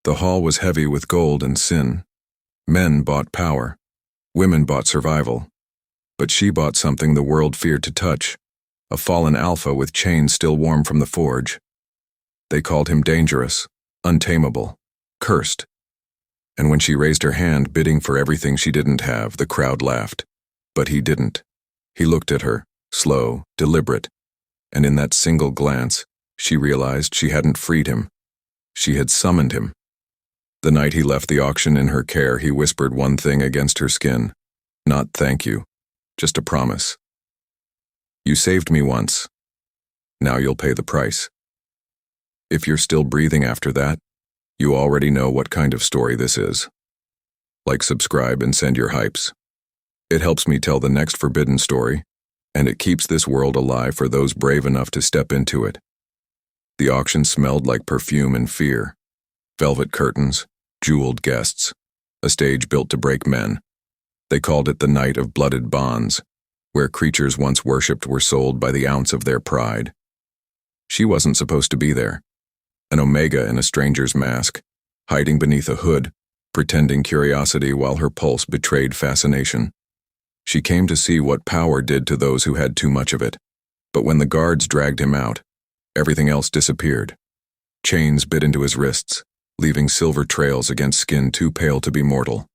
The hall was heavy with gold and sin. Men bought power. Women bought survival. But she bought something the world feared to touch, a fallen alpha with chains still warm from the forge. They called him dangerous, untamable, cursed. And when she raised her hand bidding for everything she didn't have, the crowd laughed. But he didn't. He looked at her, slow, deliberate, and in that single glance, she realized she hadn't freed him. She had summoned him. The night he left the auction in her care, he whispered one thing against her skin. Not thank you, just a promise. You saved me once. Now you'll pay the price. If you're still breathing after that, you already know what kind of story this is. Like, subscribe, and send your hypes. It helps me tell the next forbidden story, and it keeps this world alive for those brave enough to step into it. The auction smelled like perfume and fear. Velvet curtains, jeweled guests, a stage built to break men. They called it the night of blooded bonds, where creatures once worshipped were sold by the ounce of their pride. She wasn't supposed to be there. An omega in a stranger's mask, hiding beneath a hood, pretending curiosity while her pulse betrayed fascination. She came to see what power did to those who had too much of it. But when the guards dragged him out, everything else disappeared. Chains bit into his wrists, leaving silver trails against skin too pale to be mortal.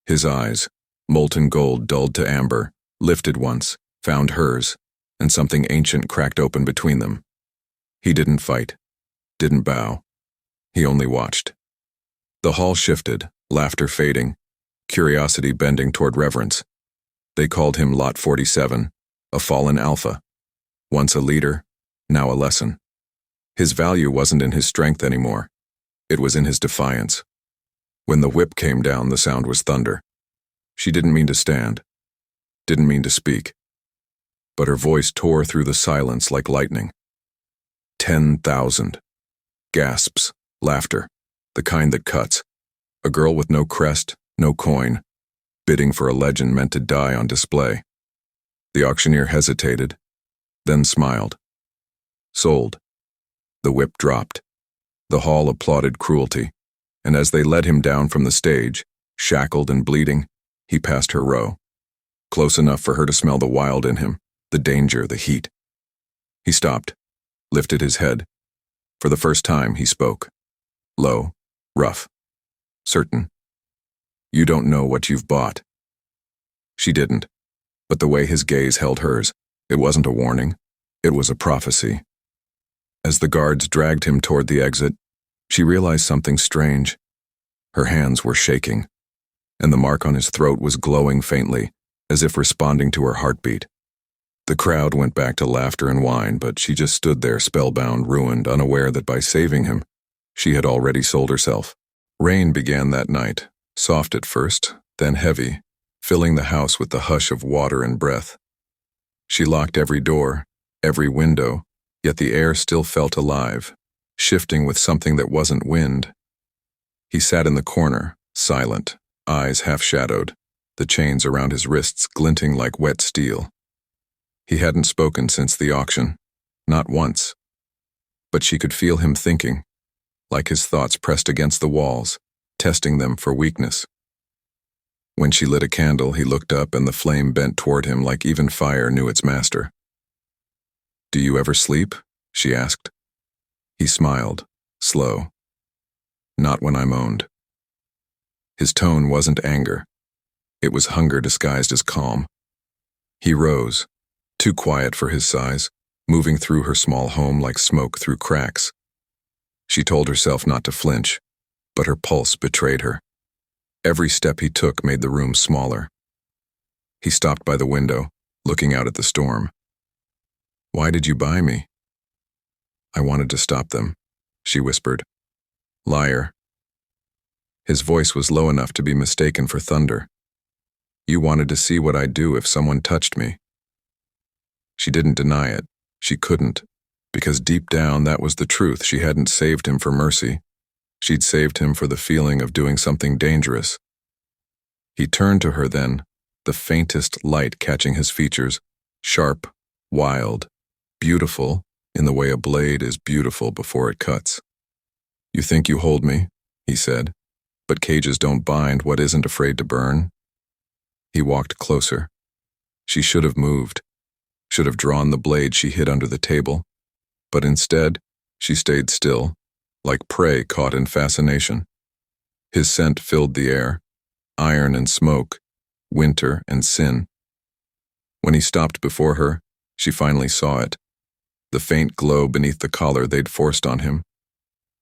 His eyes, molten gold dulled to amber, lifted once, found hers, and something ancient cracked open between them. He didn't fight, didn't bow. He only watched. The hall shifted, laughter fading, curiosity bending toward reverence. They called him Lot 47, a fallen alpha. Once a leader, now a lesson. His value wasn't in his strength anymore. It was in his defiance. When the whip came down, the sound was thunder. She didn't mean to stand, didn't mean to speak, but her voice tore through the silence like lightning. 10,000. Gasps, laughter, the kind that cuts. A girl with no crest, no coin, bidding for a legend meant to die on display. The auctioneer hesitated, then smiled. Sold. The whip dropped. The hall applauded cruelty, and as they led him down from the stage, shackled and bleeding, he passed her row. Close enough for her to smell the wild in him, the danger, the heat. He stopped, lifted his head. For the first time, he spoke. Low, rough, certain. You don't know what you've bought. She didn't, but the way his gaze held hers, it wasn't a warning, it was a prophecy. As the guards dragged him toward the exit, she realized something strange. Her hands were shaking, and the mark on his throat was glowing faintly, as if responding to her heartbeat. The crowd went back to laughter and wine, but she just stood there spellbound, ruined, unaware that by saving him, she had already sold herself. Rain began that night, soft at first, then heavy, filling the house with the hush of water and breath. She locked every door, every window, yet the air still felt alive, shifting with something that wasn't wind. He sat in the corner, silent, eyes half-shadowed, the chains around his wrists glinting like wet steel. He hadn't spoken since the auction, not once. But she could feel him thinking, like his thoughts pressed against the walls, testing them for weakness. When she lit a candle, he looked up and the flame bent toward him like even fire knew its master. Do you ever sleep? She asked. He smiled, slow. Not when I'm owned. His tone wasn't anger. It was hunger disguised as calm. He rose, too quiet for his size, moving through her small home like smoke through cracks. She told herself not to flinch, but her pulse betrayed her. Every step he took made the room smaller. He stopped by the window, looking out at the storm. Why did you buy me? I wanted to stop them, she whispered. Liar. His voice was low enough to be mistaken for thunder. You wanted to see what I'd do if someone touched me. She didn't deny it. She couldn't, because deep down that was the truth. She hadn't saved him for mercy. She'd saved him for the feeling of doing something dangerous. He turned to her then, the faintest light catching his features, sharp, wild, beautiful in the way a blade is beautiful before it cuts. You think you hold me? he said, but cages don't bind what isn't afraid to burn. He walked closer. She should have moved, should have drawn the blade she hid under the table, but instead, she stayed still, like prey caught in fascination. His scent filled the air, iron and smoke, winter and sin. When he stopped before her, she finally saw it, the faint glow beneath the collar they'd forced on him,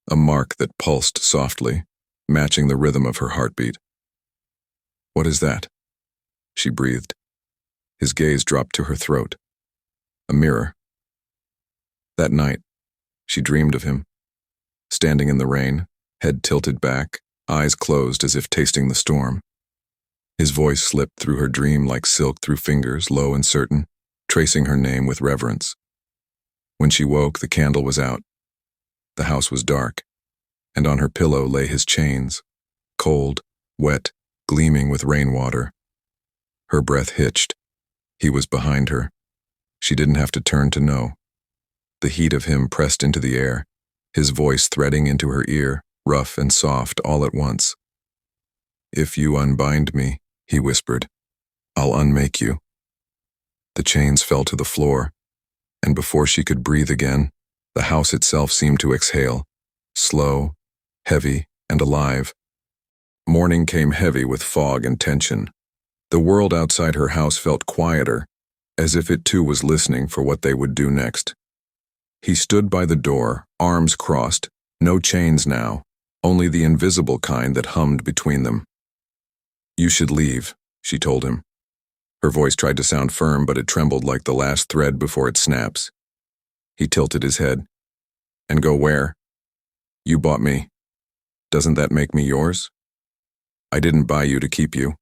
a mark that pulsed softly, matching the rhythm of her heartbeat. "What is that?" she breathed. His gaze dropped to her throat. A mirror. That night, she dreamed of him, standing in the rain, head tilted back, eyes closed as if tasting the storm. His voice slipped through her dream like silk through fingers, low and certain, tracing her name with reverence. When she woke, the candle was out. The house was dark, and on her pillow lay his chains, cold, wet, gleaming with rainwater. Her breath hitched. He was behind her. She didn't have to turn to know. The heat of him pressed into the air, his voice threading into her ear, rough and soft all at once. "If you unbind me," he whispered, "I'll unmake you." The chains fell to the floor, and before she could breathe again, the house itself seemed to exhale, slow, heavy, and alive. Morning came heavy with fog and tension. The world outside her house felt quieter, as if it too was listening for what they would do next. He stood by the door, arms crossed, no chains now, only the invisible kind that hummed between them. "You should leave," she told him. Her voice tried to sound firm, but it trembled like the last thread before it snaps. He tilted his head. "And go where?" "You bought me. Doesn't that make me yours?" "I didn't buy you to keep you."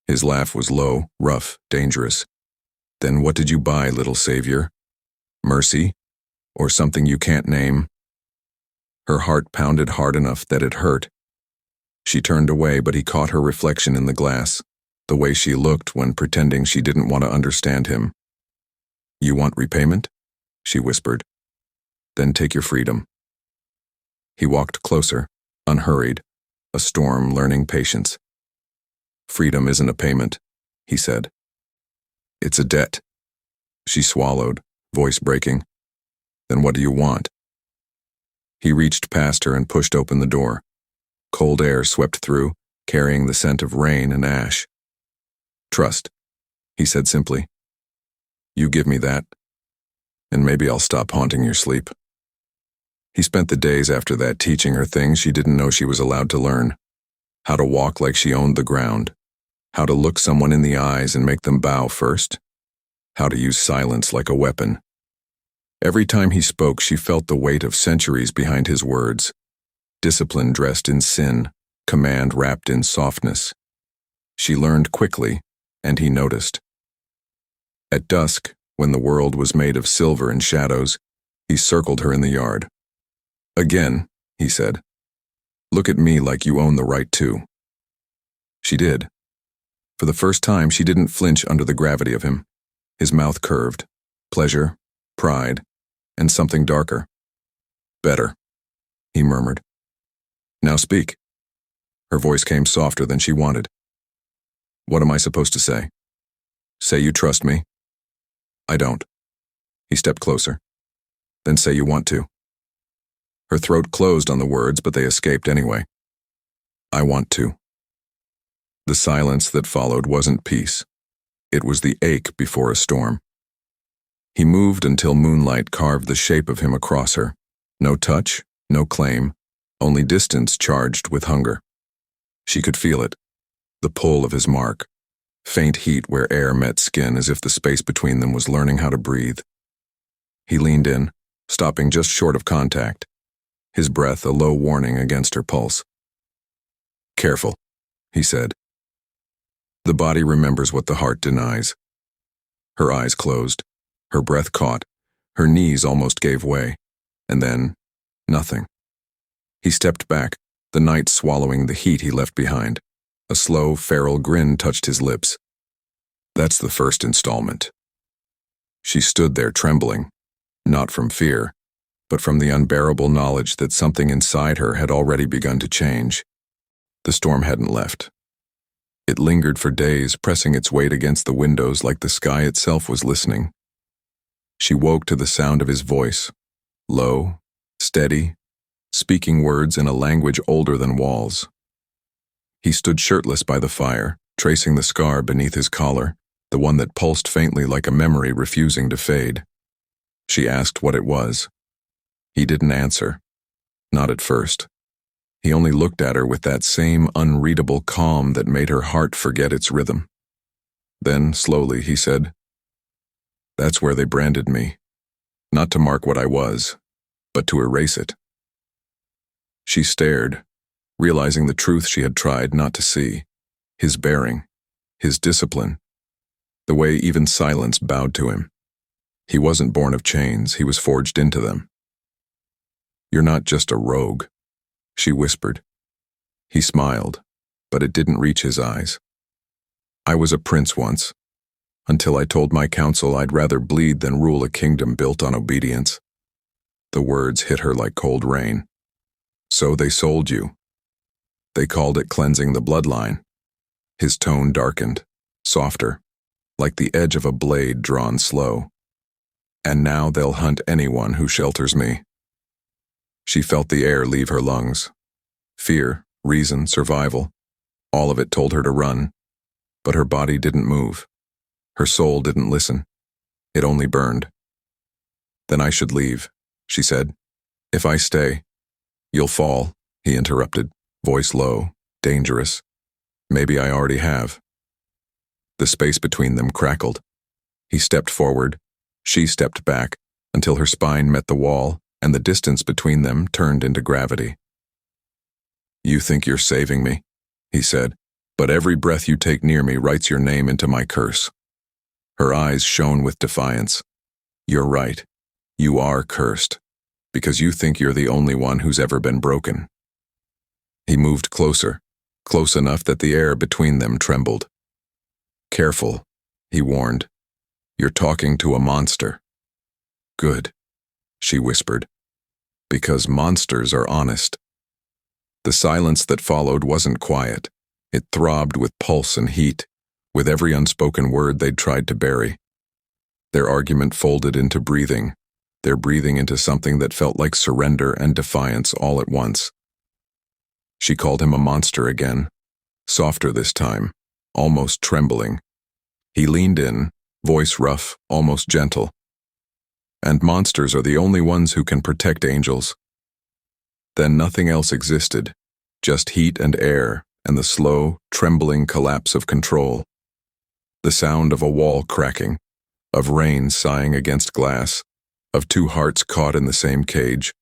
His laugh was low, rough, dangerous. "Then what did you buy, little savior? Mercy? Or something you can't name?" Her heart pounded hard enough that it hurt. She turned away, but he caught her reflection in the glass, the way she looked when pretending she didn't want to understand him. "You want repayment?" she whispered. "Then take your freedom." He walked closer, unhurried, a storm learning patience. "Freedom isn't a payment," he said. "It's a debt." She swallowed, voice breaking. "Then what do you want?" He reached past her and pushed open the door. Cold air swept through, carrying the scent of rain and ash. "Trust," he said simply. "You give me that, and maybe I'll stop haunting your sleep." He spent the days after that teaching her things she didn't know she was allowed to learn. How to walk like she owned the ground. How to look someone in the eyes and make them bow first. How to use silence like a weapon. Every time he spoke, she felt the weight of centuries behind his words. Discipline dressed in sin, command wrapped in softness. She learned quickly, and he noticed. At dusk, when the world was made of silver and shadows, he circled her in the yard. "Again," he said, "look at me like you own the right to." She did. For the first time, she didn't flinch under the gravity of him. His mouth curved. Pleasure, pride, and something darker. "Better," he murmured. "Now speak." Her voice came softer than she wanted. "What am I supposed to say? Say you trust me?" "I don't." He stepped closer. "Then say you want to." Her throat closed on the words, but they escaped anyway. "I want to." The silence that followed wasn't peace. It was the ache before a storm. He moved until moonlight carved the shape of him across her. No touch, no claim, only distance charged with hunger. She could feel it, the pull of his mark, faint heat where air met skin as if the space between them was learning how to breathe. He leaned in, stopping just short of contact, his breath a low warning against her pulse. "Careful," he said. The body remembers what the heart denies. Her eyes closed, her breath caught, her knees almost gave way, and then, nothing. He stepped back, the night swallowing the heat he left behind. A slow, feral grin touched his lips. "That's the first installment." She stood there trembling, not from fear, but from the unbearable knowledge that something inside her had already begun to change. The storm hadn't left. It lingered for days, pressing its weight against the windows like the sky itself was listening. She woke to the sound of his voice, low, steady, speaking words in a language older than walls. He stood shirtless by the fire, tracing the scar beneath his collar, the one that pulsed faintly like a memory refusing to fade. She asked what it was. He didn't answer. Not at first. He only looked at her with that same unreadable calm that made her heart forget its rhythm. Then, slowly, he said, "That's where they branded me. Not to mark what I was, but to erase it." She stared, realizing the truth she had tried not to see. His bearing, his discipline, the way even silence bowed to him. He wasn't born of chains, he was forged into them. "You're not just a rogue," she whispered. He smiled, but it didn't reach his eyes. "I was a prince once, until I told my council I'd rather bleed than rule a kingdom built on obedience." The words hit her like cold rain. "So they sold you. They called it cleansing the bloodline." His tone darkened, softer, like the edge of a blade drawn slow. "And now they'll hunt anyone who shelters me." She felt the air leave her lungs. Fear, reason, survival, all of it told her to run. But her body didn't move. Her soul didn't listen. It only burned. "Then I should leave," she said. "If I stay." "You'll fall," he interrupted, voice low, dangerous. "Maybe I already have." The space between them crackled. He stepped forward. She stepped back, until her spine met the wall, and the distance between them turned into gravity. "You think you're saving me," he said, "but every breath you take near me writes your name into my curse." Her eyes shone with defiance. "You're right. You are cursed, because you think you're the only one who's ever been broken." He moved closer, close enough that the air between them trembled. "Careful," he warned. "You're talking to a monster." "Good," she whispered, "because monsters are honest." The silence that followed wasn't quiet. It throbbed with pulse and heat, with every unspoken word they'd tried to bury. Their argument folded into breathing, their breathing into something that felt like surrender and defiance all at once. She called him a monster again, softer this time, almost trembling. He leaned in, voice rough, almost gentle. "And monsters are the only ones who can protect angels." Then nothing else existed, just heat and air and the slow, trembling collapse of control. The sound of a wall cracking, of rain sighing against glass, of two hearts caught in the same cage,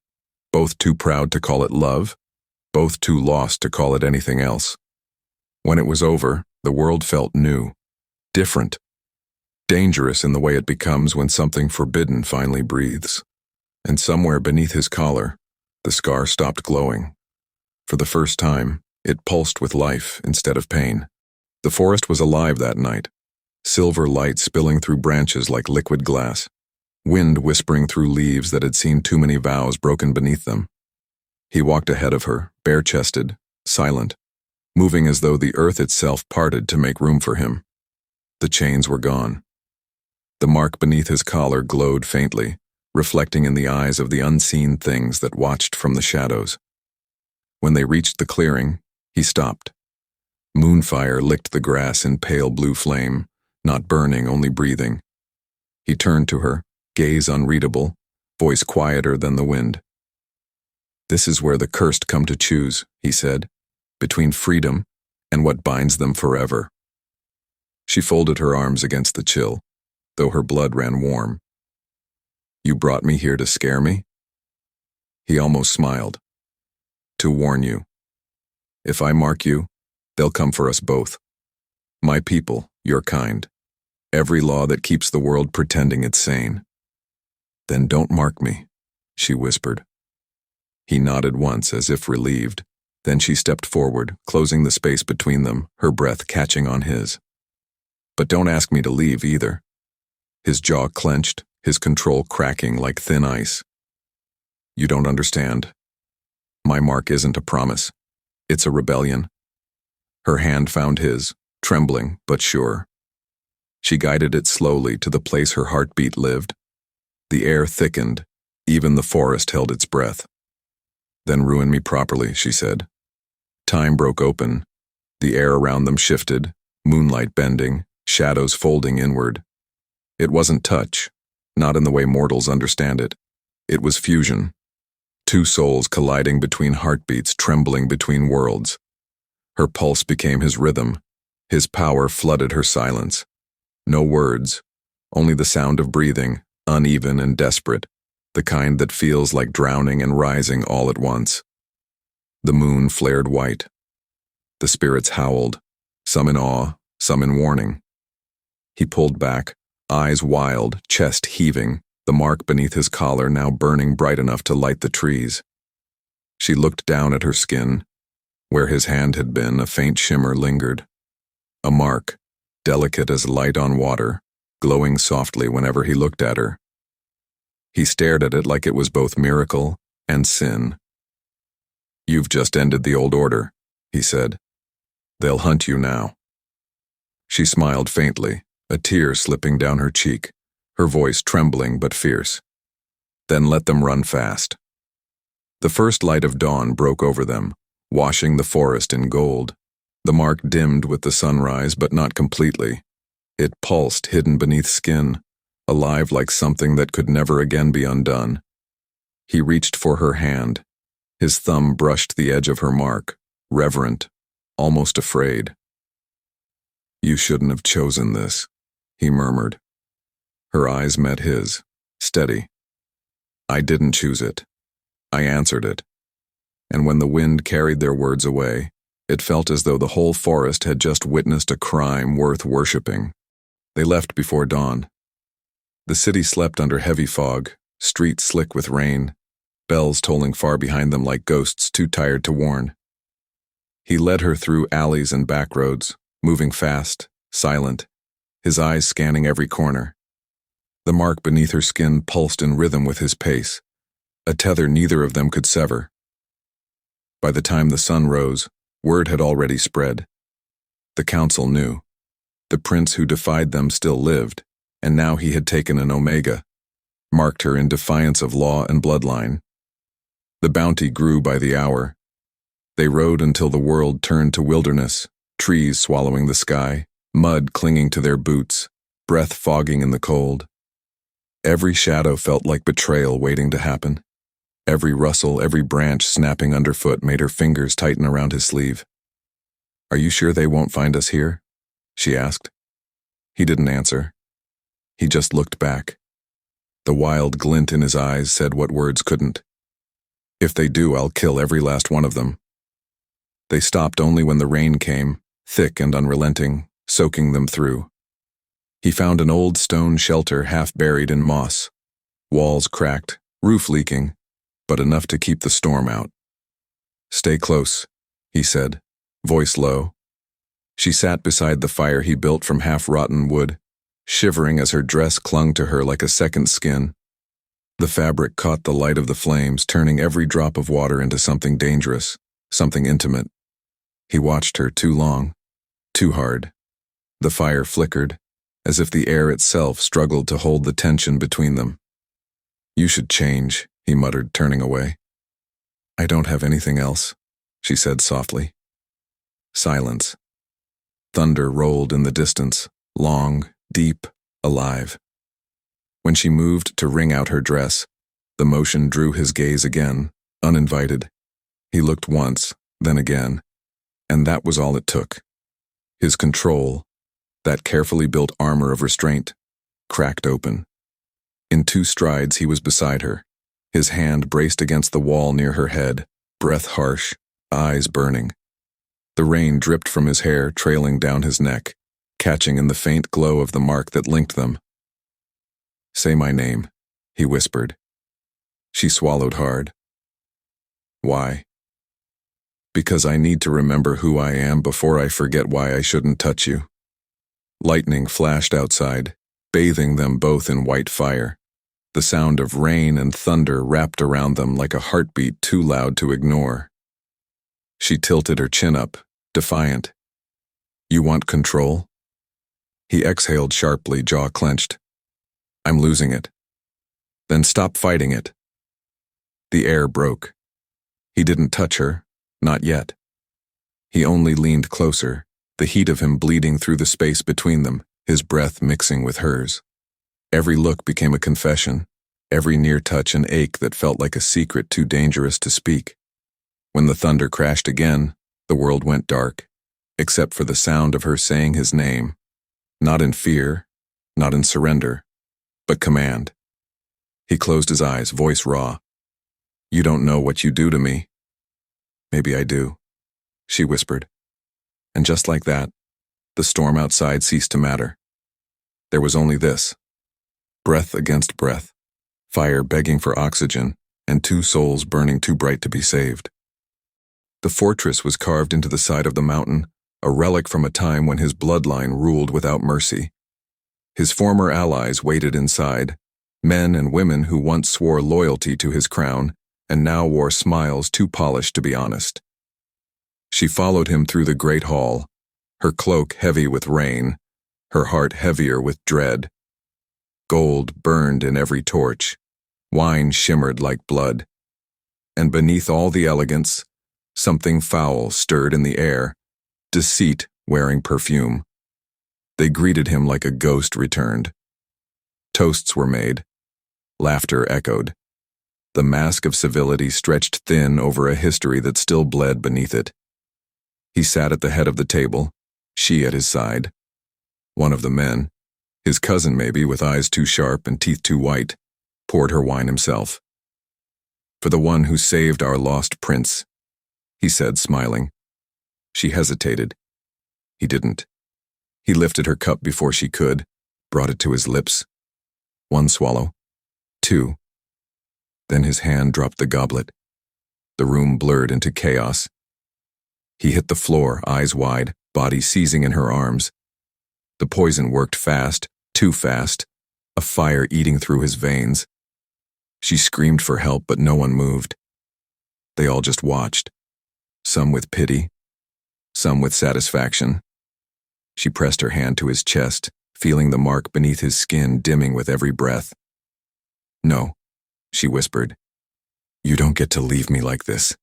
both too proud to call it love, both too lost to call it anything else. When it was over, the world felt new, different, dangerous in the way it becomes when something forbidden finally breathes. And somewhere beneath his collar, the scar stopped glowing. For the first time, it pulsed with life instead of pain. The forest was alive that night, silver light spilling through branches like liquid glass, wind whispering through leaves that had seen too many vows broken beneath them. He walked ahead of her, bare-chested, silent, moving as though the earth itself parted to make room for him. The chains were gone. The mark beneath his collar glowed faintly, reflecting in the eyes of the unseen things that watched from the shadows. When they reached the clearing, he stopped. Moonfire licked the grass in pale blue flame, not burning, only breathing. He turned to her, gaze unreadable, voice quieter than the wind. "This is where the cursed come to choose," he said, "between freedom and what binds them forever." She folded her arms against the chill, though her blood ran warm. "You brought me here to scare me?" He almost smiled. "To warn you. If I mark you, they'll come for us both. My people, your kind. Every law that keeps the world pretending it's sane." "Then don't mark me," she whispered. He nodded once as if relieved. Then she stepped forward, closing the space between them, her breath catching on his. "But don't ask me to leave either." His jaw clenched, his control cracking like thin ice. You don't understand. My mark isn't a promise. It's a rebellion. Her hand found his, trembling but sure. She guided it slowly to the place her heartbeat lived. The air thickened, even the forest held its breath. Then ruin me properly, she said. Time broke open. The air around them shifted, moonlight bending, shadows folding inward. It wasn't touch, not in the way mortals understand it. It was fusion. Two souls colliding between heartbeats, trembling between worlds. Her pulse became his rhythm. His power flooded her silence. No words, only the sound of breathing, uneven and desperate, the kind that feels like drowning and rising all at once. The moon flared white. The spirits howled, some in awe, some in warning. He pulled back, eyes wild, chest heaving, the mark beneath his collar now burning bright enough to light the trees. She looked down at her skin. Where his hand had been, a faint shimmer lingered. A mark, delicate as light on water, glowing softly whenever he looked at her. He stared at it like it was both miracle and sin. You've just ended the old order, he said. They'll hunt you now. She smiled faintly, a tear slipping down her cheek, her voice trembling but fierce. Then let them run fast. The first light of dawn broke over them, washing the forest in gold. The mark dimmed with the sunrise, but not completely. It pulsed, hidden beneath skin, alive like something that could never again be undone. He reached for her hand. His thumb brushed the edge of her mark, reverent, almost afraid. You shouldn't have chosen this, he murmured. Her eyes met his, steady. I didn't choose it. I answered it. And when the wind carried their words away, it felt as though the whole forest had just witnessed a crime worth worshipping. They left before dawn. The city slept under heavy fog, streets slick with rain, bells tolling far behind them like ghosts too tired to warn. He led her through alleys and back roads, moving fast, silent, his eyes scanning every corner. The mark beneath her skin pulsed in rhythm with his pace, a tether neither of them could sever. By the time the sun rose, word had already spread. The council knew. The prince who defied them still lived, and now he had taken an omega, marked her in defiance of law and bloodline. The bounty grew by the hour. They rode until the world turned to wilderness, trees swallowing the sky, mud clinging to their boots, breath fogging in the cold. Every shadow felt like betrayal waiting to happen. Every rustle, every branch snapping underfoot made her fingers tighten around his sleeve. Are you sure they won't find us here? She asked. He didn't answer. He just looked back. The wild glint in his eyes said what words couldn't. If they do, I'll kill every last one of them. They stopped only when the rain came, thick and unrelenting, soaking them through. He found an old stone shelter half buried in moss. Walls cracked, roof leaking, but enough to keep the storm out. Stay close, he said, voice low. She sat beside the fire he built from half-rotten wood, shivering as her dress clung to her like a second skin. The fabric caught the light of the flames, turning every drop of water into something dangerous, something intimate. He watched her too long, too hard. The fire flickered, as if the air itself struggled to hold the tension between them. You should change, he muttered, turning away. I don't have anything else, she said softly. Silence. Thunder rolled in the distance, long, deep, alive. When she moved to wring out her dress, the motion drew his gaze again, uninvited. He looked once, then again, and that was all it took. His control, that carefully built armor of restraint, cracked open. In 2 strides he was beside her, his hand braced against the wall near her head, breath harsh, eyes burning. The rain dripped from his hair, trailing down his neck, catching in the faint glow of the mark that linked them. Say my name, he whispered. She swallowed hard. Why? Because I need to remember who I am before I forget why I shouldn't touch you. Lightning flashed outside, bathing them both in white fire. The sound of rain and thunder wrapped around them like a heartbeat too loud to ignore. She tilted her chin up, defiant. You want control? He exhaled sharply, jaw clenched. I'm losing it. Then stop fighting it. The air broke. He didn't touch her, not yet. He only leaned closer, the heat of him bleeding through the space between them, his breath mixing with hers. Every look became a confession, every near touch an ache that felt like a secret too dangerous to speak. When the thunder crashed again, the world went dark, except for the sound of her saying his name, not in fear, not in surrender, but command. He closed his eyes, voice raw. You don't know what you do to me. Maybe I do, she whispered. And just like that, the storm outside ceased to matter. There was only this. Breath against breath, fire begging for oxygen, and two souls burning too bright to be saved. The fortress was carved into the side of the mountain, a relic from a time when his bloodline ruled without mercy. His former allies waited inside, men and women who once swore loyalty to his crown and now wore smiles too polished to be honest. She followed him through the great hall, her cloak heavy with rain, her heart heavier with dread. Gold burned in every torch, wine shimmered like blood, and beneath all the elegance, something foul stirred in the air, deceit wearing perfume. They greeted him like a ghost returned. Toasts were made. Laughter echoed. The mask of civility stretched thin over a history that still bled beneath it. He sat at the head of the table, she at his side. One of the men, his cousin maybe with eyes too sharp and teeth too white, poured her wine himself. For the one who saved our lost prince, he said, smiling. She hesitated. He didn't. He lifted her cup before she could, brought it to his lips. One swallow. Two. Then his hand dropped the goblet. The room blurred into chaos. He hit the floor, eyes wide, body seizing in her arms. The poison worked fast, too fast, a fire eating through his veins. She screamed for help, but no one moved. They all just watched, some with pity, some with satisfaction. She pressed her hand to his chest, feeling the mark beneath his skin dimming with every breath. No, she whispered. You don't get to leave me like this.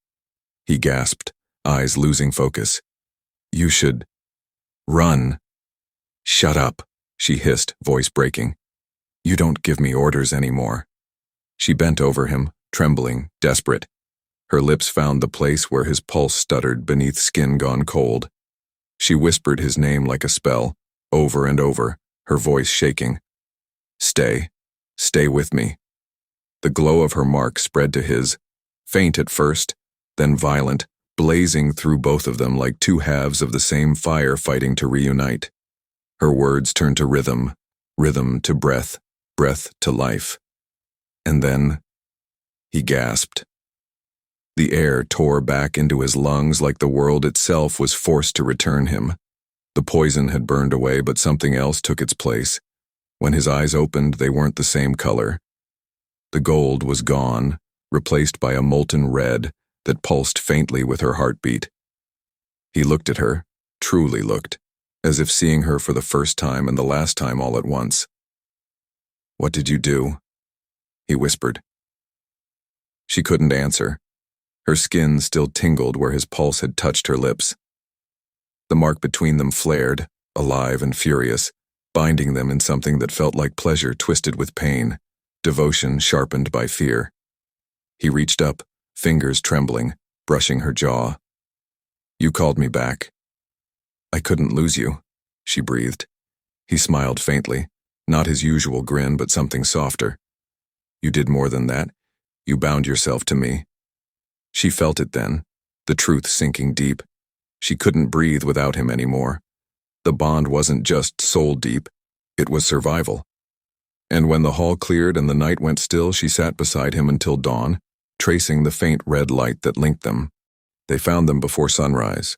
He gasped, eyes losing focus. You should run. Shut up, she hissed, voice breaking. You don't give me orders anymore. She bent over him, trembling, desperate. Her lips found the place where his pulse stuttered beneath skin gone cold. She whispered his name like a spell, over and over, her voice shaking. Stay. Stay with me. The glow of her mark spread to his, faint at first, then violent, blazing through both of them like two halves of the same fire fighting to reunite. Her words turned to rhythm, rhythm to breath, breath to life. And then, he gasped. The air tore back into his lungs like the world itself was forced to return him. The poison had burned away, but something else took its place. When his eyes opened, they weren't the same color. The gold was gone, replaced by a molten red that pulsed faintly with her heartbeat. He looked at her, truly looked, as if seeing her for the first time and the last time all at once. What did you do? He whispered. She couldn't answer. Her skin still tingled where his pulse had touched her lips. The mark between them flared, alive and furious, binding them in something that felt like pleasure twisted with pain, devotion sharpened by fear. He reached up, fingers trembling, brushing her jaw. You called me back. I couldn't lose you, she breathed. He smiled faintly, not his usual grin but something softer. You did more than that. You bound yourself to me. She felt it then, the truth sinking deep. She couldn't breathe without him anymore. The bond wasn't just soul deep, it was survival. And when the hall cleared and the night went still, she sat beside him until dawn, tracing the faint red light that linked them. They found them before sunrise.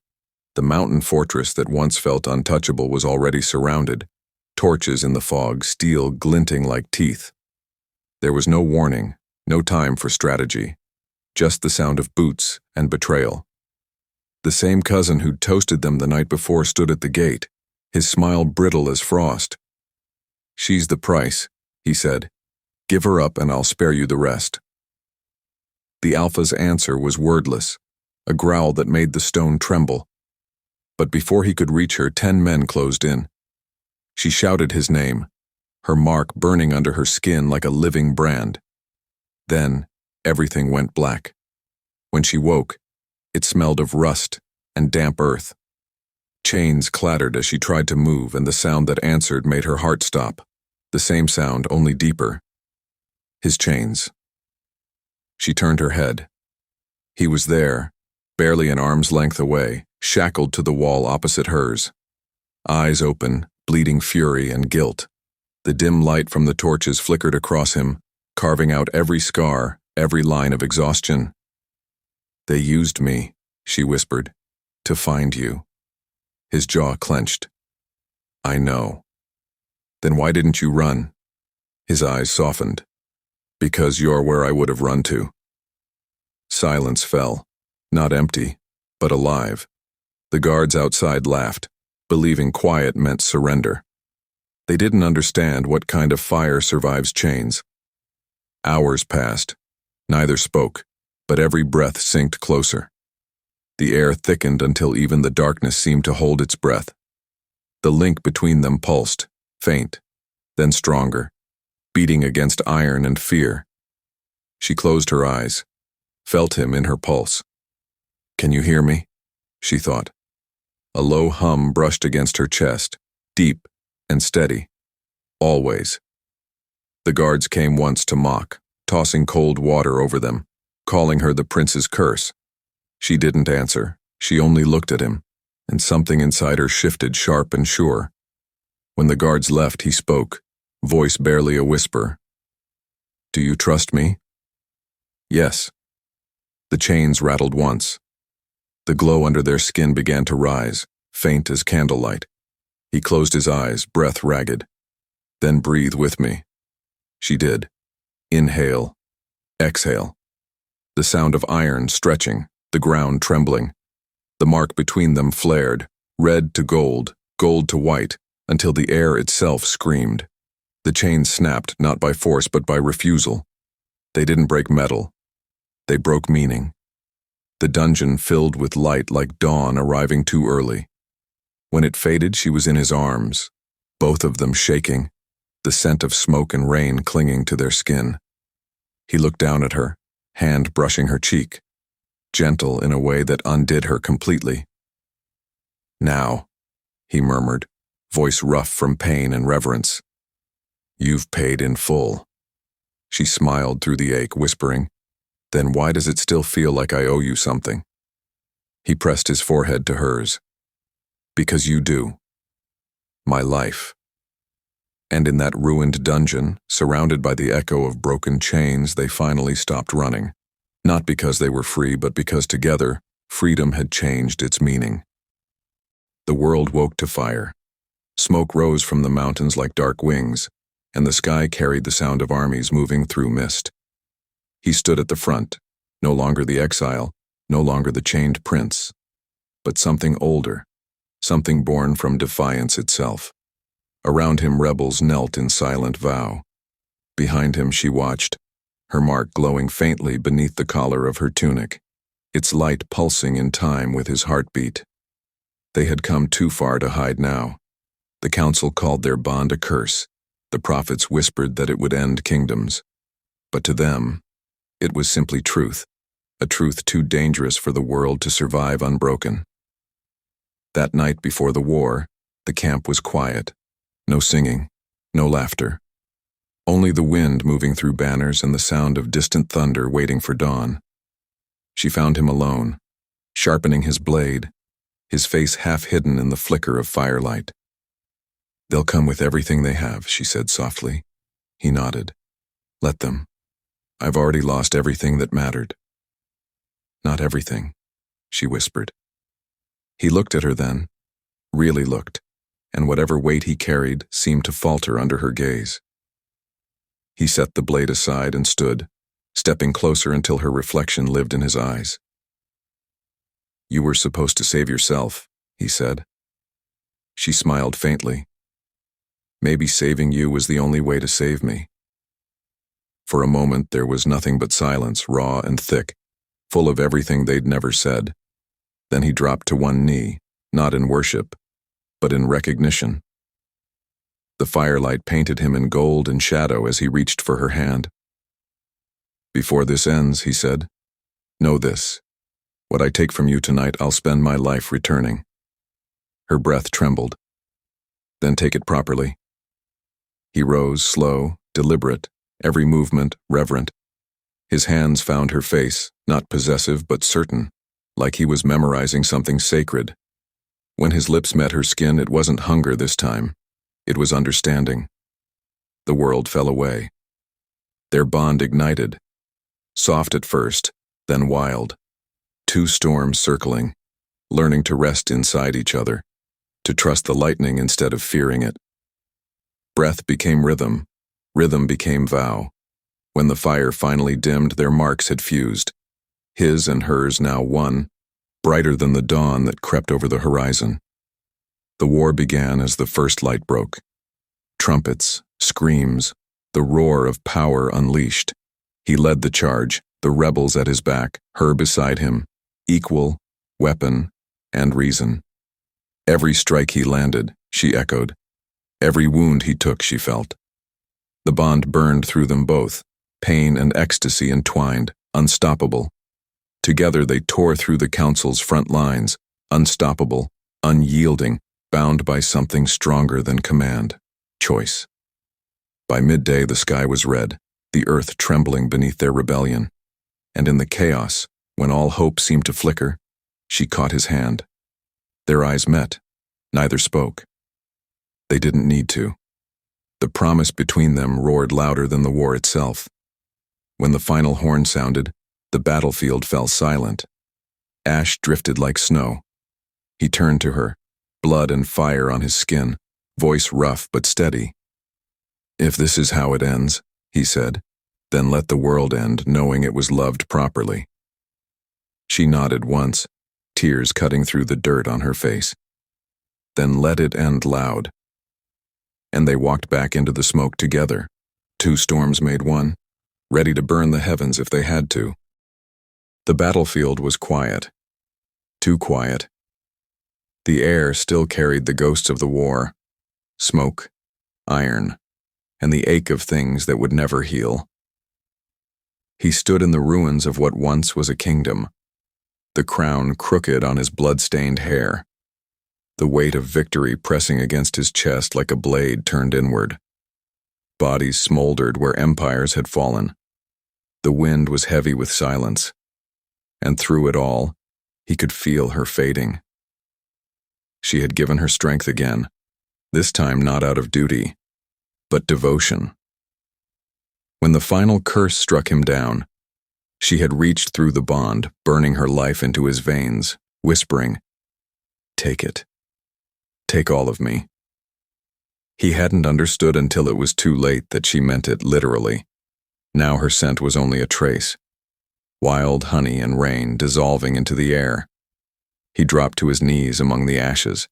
The mountain fortress that once felt untouchable was already surrounded, torches in the fog, steel glinting like teeth. There was no warning, no time for strategy, just the sound of boots and betrayal. The same cousin who'd toasted them the night before stood at the gate, his smile brittle as frost. "She's the price," he said. "Give her up and I'll spare you the rest." The Alpha's answer was wordless, a growl that made the stone tremble. But before he could reach her, 10 men closed in. She shouted his name, her mark burning under her skin like a living brand. Then, everything went black. When she woke, it smelled of rust and damp earth. Chains clattered as she tried to move, and the sound that answered made her heart stop. The same sound, only deeper. His chains. She turned her head. He was there, barely an arm's length away, shackled to the wall opposite hers. Eyes open, bleeding fury and guilt. The dim light from the torches flickered across him, carving out every scar, every line of exhaustion. "They used me," she whispered, "to find you." His jaw clenched. "I know." "Then why didn't you run?" His eyes softened. "Because you're where I would have run to." Silence fell, not empty, but alive. The guards outside laughed, believing quiet meant surrender. They didn't understand what kind of fire survives chains. Hours passed. Neither spoke, but every breath sinked closer. The air thickened until even the darkness seemed to hold its breath. The link between them pulsed, faint, then stronger, beating against iron and fear. She closed her eyes, felt him in her pulse. "Can you hear me?" she thought. A low hum brushed against her chest, deep and steady. Always. The guards came once to mock, tossing cold water over them, calling her the prince's curse. She didn't answer. She only looked at him, and something inside her shifted sharp and sure. When the guards left, he spoke, voice barely a whisper. "Do you trust me?" "Yes." The chains rattled once. The glow under their skin began to rise, faint as candlelight. He closed his eyes, breath ragged. "Then breathe with me." She did. Inhale. Exhale. The sound of iron stretching, the ground trembling. The mark between them flared, red to gold, gold to white, until the air itself screamed. The chains snapped not by force but by refusal. They didn't break metal. They broke meaning. The dungeon filled with light like dawn arriving too early. When it faded, she was in his arms, both of them shaking, the scent of smoke and rain clinging to their skin. He looked down at her, hand brushing her cheek, gentle in a way that undid her completely. "Now," he murmured, voice rough from pain and reverence. "You've paid in full." She smiled through the ache, whispering, "Then why does it still feel like I owe you something?" He pressed his forehead to hers. "Because you do. My life." And in that ruined dungeon, surrounded by the echo of broken chains, they finally stopped running. Not because they were free, but because together, freedom had changed its meaning. The world woke to fire. Smoke rose from the mountains like dark wings, and the sky carried the sound of armies moving through mist. He stood at the front, no longer the exile, no longer the chained prince, but something older, something born from defiance itself. Around him rebels knelt in silent vow. Behind him she watched, her mark glowing faintly beneath the collar of her tunic, its light pulsing in time with his heartbeat. They had come too far to hide now. The council called their bond a curse. The prophets whispered that it would end kingdoms. But to them, it was simply truth, a truth too dangerous for the world to survive unbroken. That night before the war, the camp was quiet. No singing, no laughter. Only the wind moving through banners and the sound of distant thunder waiting for dawn. She found him alone, sharpening his blade, his face half hidden in the flicker of firelight. "They'll come with everything they have," she said softly. He nodded. "Let them. I've already lost everything that mattered." "Not everything," she whispered. He looked at her then, really looked, and whatever weight he carried seemed to falter under her gaze. He set the blade aside and stood, stepping closer until her reflection lived in his eyes. "You were supposed to save yourself," he said. She smiled faintly. "Maybe saving you was the only way to save me." For a moment there was nothing but silence, raw and thick, full of everything they'd never said. Then he dropped to one knee, not in worship, but in recognition. The firelight painted him in gold and shadow as he reached for her hand. "Before this ends," he said, "know this. What I take from you tonight, I'll spend my life returning." Her breath trembled. "Then take it properly." He rose, slow, deliberate, every movement reverent. His hands found her face, not possessive but certain, like he was memorizing something sacred. When his lips met her skin, it wasn't hunger this time. It was understanding. The world fell away. Their bond ignited, soft at first, then wild. Two storms circling, learning to rest inside each other, to trust the lightning instead of fearing it. Breath became rhythm, rhythm became vow. When the fire finally dimmed, their marks had fused. His and hers now one, brighter than the dawn that crept over the horizon. The war began as the first light broke. Trumpets, screams, the roar of power unleashed. He led the charge, the rebels at his back, her beside him, equal, weapon, and reason. Every strike he landed, she echoed. Every wound he took, she felt. The bond burned through them both, pain and ecstasy entwined, unstoppable. Together they tore through the council's front lines, unstoppable, unyielding, bound by something stronger than command, choice. By midday the sky was red, the earth trembling beneath their rebellion. And in the chaos, when all hope seemed to flicker, she caught his hand. Their eyes met. Neither spoke. They didn't need to. The promise between them roared louder than the war itself. When the final horn sounded, the battlefield fell silent. Ash drifted like snow. He turned to her, blood and fire on his skin, voice rough but steady. "If this is how it ends," he said, "then let the world end knowing it was loved properly." She nodded once, tears cutting through the dirt on her face. "Then let it end loud." And they walked back into the smoke together. Two storms made one, ready to burn the heavens if they had to. The battlefield was quiet. Too quiet. The air still carried the ghosts of the war, smoke, iron, and the ache of things that would never heal. He stood in the ruins of what once was a kingdom, the crown crooked on his blood-stained hair, the weight of victory pressing against his chest like a blade turned inward. Bodies smoldered where empires had fallen. The wind was heavy with silence, and through it all, he could feel her fading. She had given her strength again, this time not out of duty, but devotion. When the final curse struck him down, she had reached through the bond, burning her life into his veins, whispering, "Take it. Take all of me." He hadn't understood until it was too late that she meant it literally. Now her scent was only a trace, wild honey and rain dissolving into the air. He dropped to his knees among the ashes.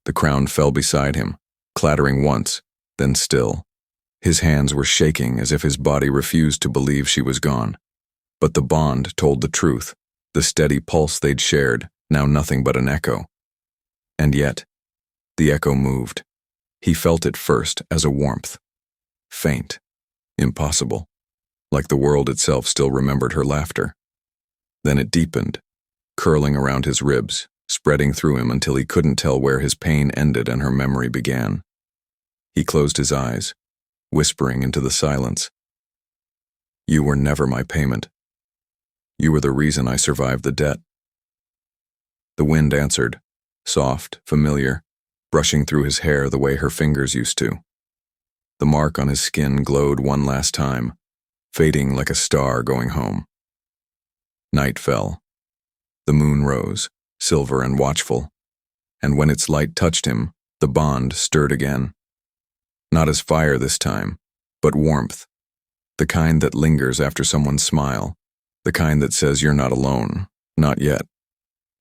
The crown fell beside him, clattering once, then still. His hands were shaking as if his body refused to believe she was gone. But the bond told the truth, the steady pulse they'd shared, now nothing but an echo. And yet, the echo moved. He felt it first as a warmth. Faint, impossible, like the world itself still remembered her laughter. Then it deepened, curling around his ribs, spreading through him until he couldn't tell where his pain ended and her memory began. He closed his eyes, whispering into the silence. "You were never my payment. You were the reason I survived the debt." The wind answered, soft, familiar, brushing through his hair the way her fingers used to. The mark on his skin glowed one last time, fading like a star going home. Night fell. The moon rose, silver and watchful, and when its light touched him, the bond stirred again. Not as fire this time, but warmth, the kind that lingers after someone's smile, the kind that says you're not alone, not yet.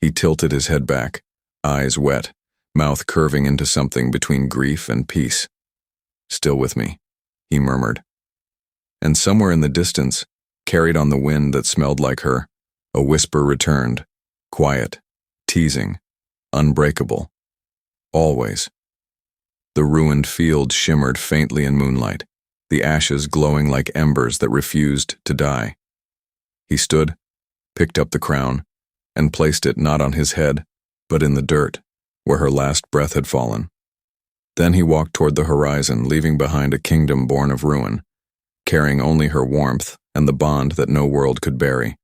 He tilted his head back, eyes wet, mouth curving into something between grief and peace. "Still with me," he murmured. And somewhere in the distance, carried on the wind that smelled like her, a whisper returned, quiet, teasing, unbreakable. Always. The ruined field shimmered faintly in moonlight, the ashes glowing like embers that refused to die. He stood, picked up the crown, and placed it not on his head, but in the dirt, where her last breath had fallen. Then he walked toward the horizon, leaving behind a kingdom born of ruin, carrying only her warmth and the bond that no world could bury.